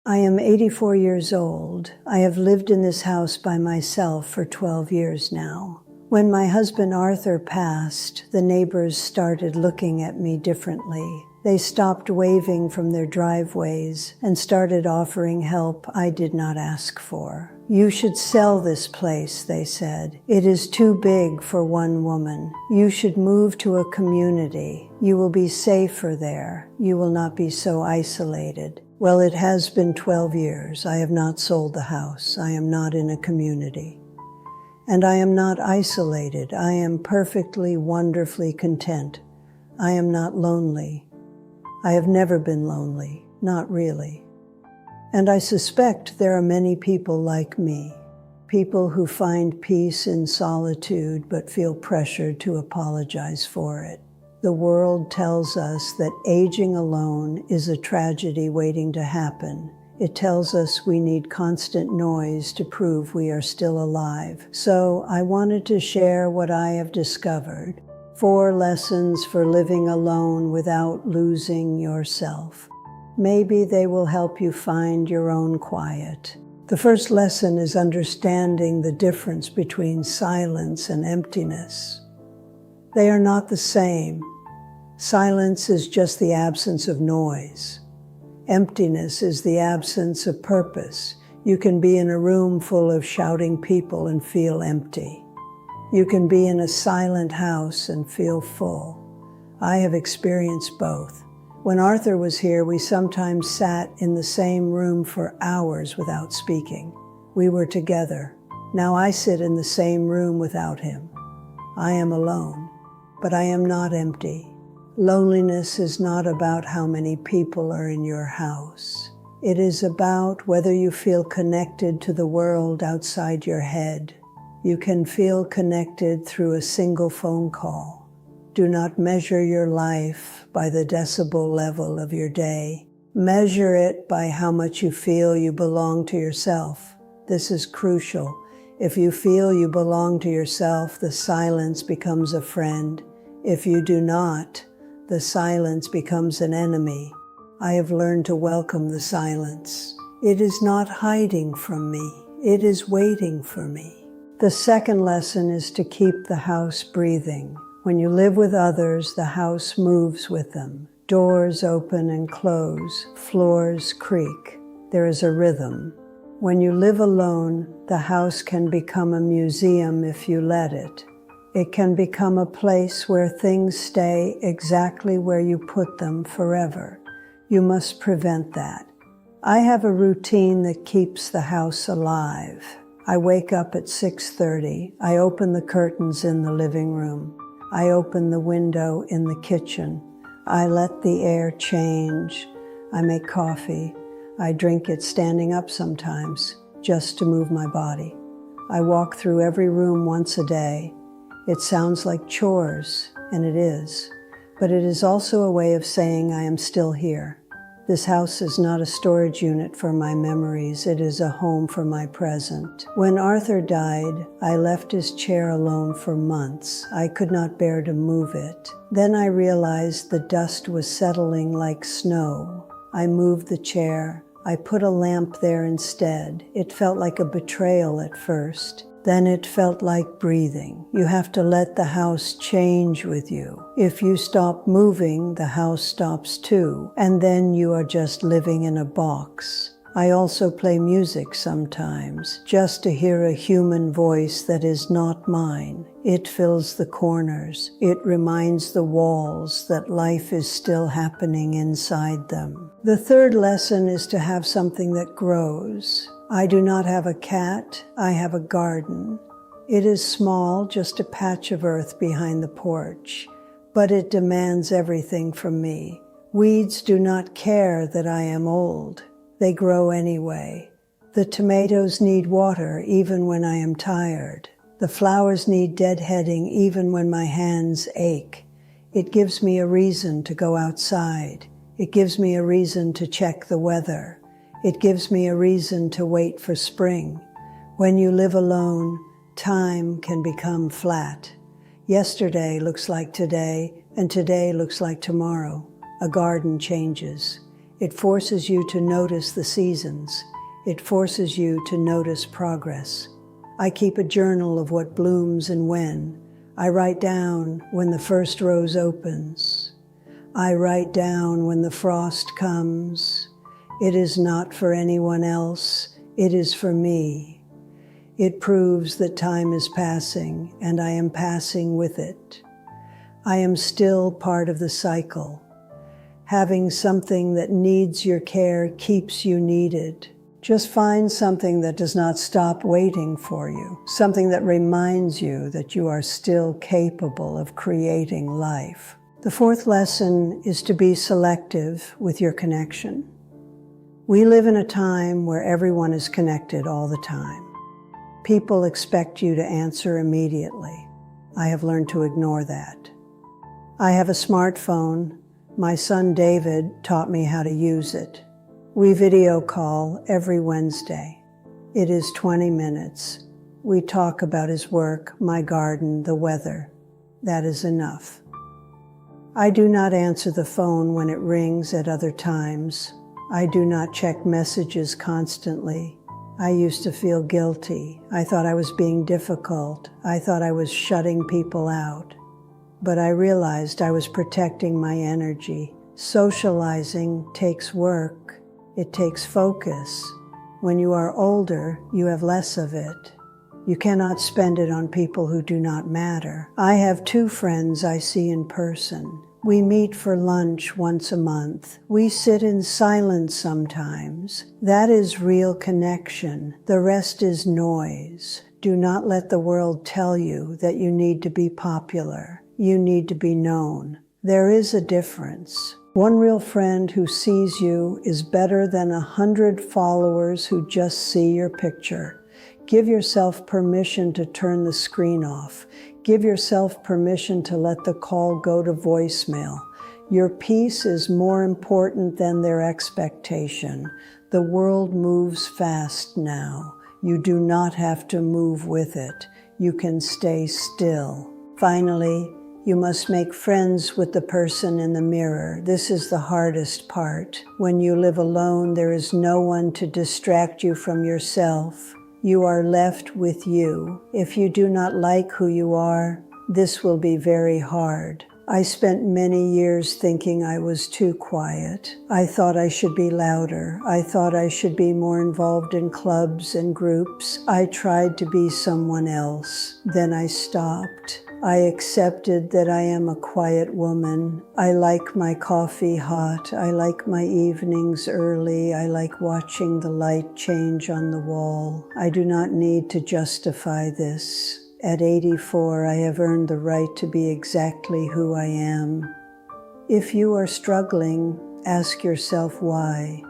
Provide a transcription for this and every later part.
I am 84 years old. I have lived in this house by myself for 12 years now. When my husband Arthur passed, the neighbors started looking at me differently. They stopped waving from their driveways and started offering help I did not ask for. You should sell this place, they said. It is too big for one woman. You should move to a community. You will be safer there. You will not be so isolated. Well, it has been 12 years. I have not sold the house. I am not in a community. And I am not isolated. I am perfectly, wonderfully content. I am not lonely. I have never been lonely, not really. And I suspect there are many people like me, people who find peace in solitude but feel pressured to apologize for it. The world tells us that aging alone is a tragedy waiting to happen. It tells us we need constant noise to prove we are still alive. So I wanted to share what I have discovered. 4 lessons for living alone without losing yourself. Maybe they will help you find your own quiet. The first lesson is understanding the difference between silence and emptiness. They are not the same. Silence is just the absence of noise. Emptiness is the absence of purpose. You can be in a room full of shouting people and feel empty. You can be in a silent house and feel full. I have experienced both. When Arthur was here, we sometimes sat in the same room for hours without speaking. We were together. Now I sit in the same room without him. I am alone, but I am not empty. Loneliness is not about how many people are in your house. It is about whether you feel connected to the world outside your head. You can feel connected through a single phone call. Do not measure your life by the decibel level of your day. Measure it by how much you feel you belong to yourself. This is crucial. If you feel you belong to yourself, the silence becomes a friend. If you do not, the silence becomes an enemy. I have learned to welcome the silence. It is not hiding from me. It is waiting for me. The second lesson is to keep the house breathing. When you live with others, the house moves with them. Doors open and close, floors creak. There is a rhythm. When you live alone, the house can become a museum if you let it. It can become a place where things stay exactly where you put them forever. You must prevent that. I have a routine that keeps the house alive. I wake up at 6:30. I open the curtains in the living room. I open the window in the kitchen. I let the air change. I make coffee. I drink it standing up sometimes, just to move my body. I walk through every room once a day. It sounds like chores, and it is, but it is also a way of saying I am still here. This house is not a storage unit for my memories. It is a home for my present. When Arthur died, I left his chair alone for months. I could not bear to move it. Then I realized the dust was settling like snow. I moved the chair. I put a lamp there instead. It felt like a betrayal at first. Then it felt like breathing. You have to let the house change with you. If you stop moving, the house stops too, and then you are just living in a box. I also play music sometimes, just to hear a human voice that is not mine. It fills the corners. It reminds the walls that life is still happening inside them. The third lesson is to have something that grows. I do not have a cat. I have a garden. It is small, just a patch of earth behind the porch, but it demands everything from me. Weeds do not care that I am old. They grow anyway. The tomatoes need water even when I am tired. The flowers need deadheading even when my hands ache. It gives me a reason to go outside. It gives me a reason to check the weather. It gives me a reason to wait for spring. When you live alone, time can become flat. Yesterday looks like today, and today looks like tomorrow. A garden changes. It forces you to notice the seasons. It forces you to notice progress. I keep a journal of what blooms and when. I write down when the first rose opens. I write down when the frost comes. It is not for anyone else. It is for me. It proves that time is passing, and I am passing with it. I am still part of the cycle. Having something that needs your care keeps you needed. Just find something that does not stop waiting for you, something that reminds you that you are still capable of creating life. The fourth lesson is to be selective with your connection. We live in a time where everyone is connected all the time. People expect you to answer immediately. I have learned to ignore that. I have a smartphone. My son David taught me how to use it. We video call every Wednesday. It is 20 minutes. We talk about his work, my garden, the weather. That is enough. I do not answer the phone when it rings at other times. I do not check messages constantly. I used to feel guilty. I thought I was being difficult. I thought I was shutting people out. But I realized I was protecting my energy. Socializing takes work. It takes focus. When you are older, you have less of it. You cannot spend it on people who do not matter. I have 2 friends I see in person. We meet for lunch once a month. We sit in silence sometimes. That is real connection. The rest is noise. Do not let the world tell you that you need to be popular. You need to be known. There is a difference. One real friend who sees you is better than 100 followers who just see your picture. Give yourself permission to turn the screen off. Give yourself permission to let the call go to voicemail. Your peace is more important than their expectation. The world moves fast now. You do not have to move with it. You can stay still. Finally, you must make friends with the person in the mirror. This is the hardest part. When you live alone, there is no one to distract you from yourself. You are left with you. If you do not like who you are, this will be very hard. I spent many years thinking I was too quiet. I thought I should be louder. I thought I should be more involved in clubs and groups. I tried to be someone else. Then I stopped. I accepted that I am a quiet woman. I like my coffee hot. I like my evenings early. I like watching the light change on the wall. I do not need to justify this. At 84, I have earned the right to be exactly who I am. If you are struggling, ask yourself why.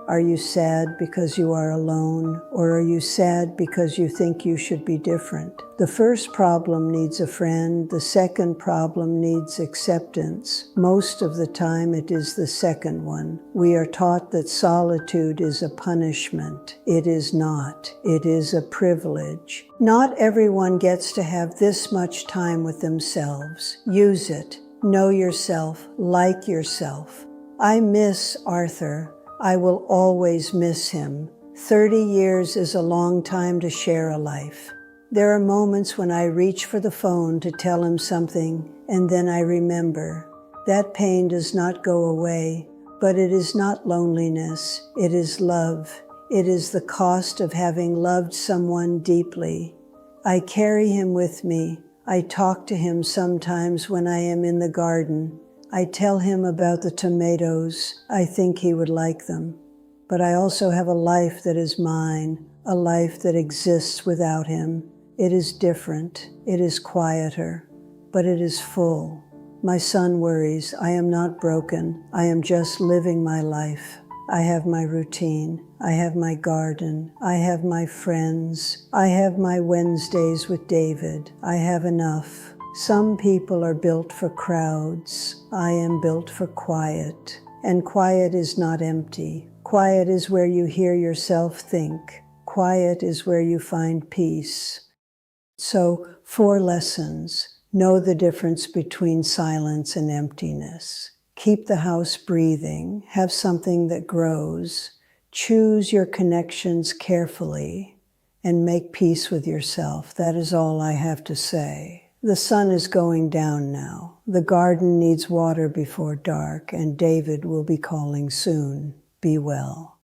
Are you sad because you are alone, or are you sad because you think you should be different? The first problem needs a friend. The second problem needs acceptance. Most of the time it is the second one. We are taught that solitude is a punishment. It is not. It is a privilege. Not everyone gets to have this much time with themselves. Use it. Know yourself. Like yourself. I miss Arthur. I will always miss him. 30 years is a long time to share a life. There are moments when I reach for the phone to tell him something, and then I remember. That pain does not go away, but it is not loneliness. It is love. It is the cost of having loved someone deeply. I carry him with me. I talk to him sometimes when I am in the garden. I tell him about the tomatoes. I think he would like them. But I also have a life that is mine, a life that exists without him. It is different. It is quieter, but it is full. My son worries. I am not broken. I am just living my life. I have my routine. I have my garden. I have my friends. I have my Wednesdays with David. I have enough. Some people are built for crowds. I am built for quiet. And quiet is not empty. Quiet is where you hear yourself think. Quiet is where you find peace. So, 4 lessons. Know the difference between silence and emptiness. Keep the house breathing. Have something that grows. Choose your connections carefully and make peace with yourself. That is all I have to say. The sun is going down now. The garden needs water before dark, and David will be calling soon. Be well.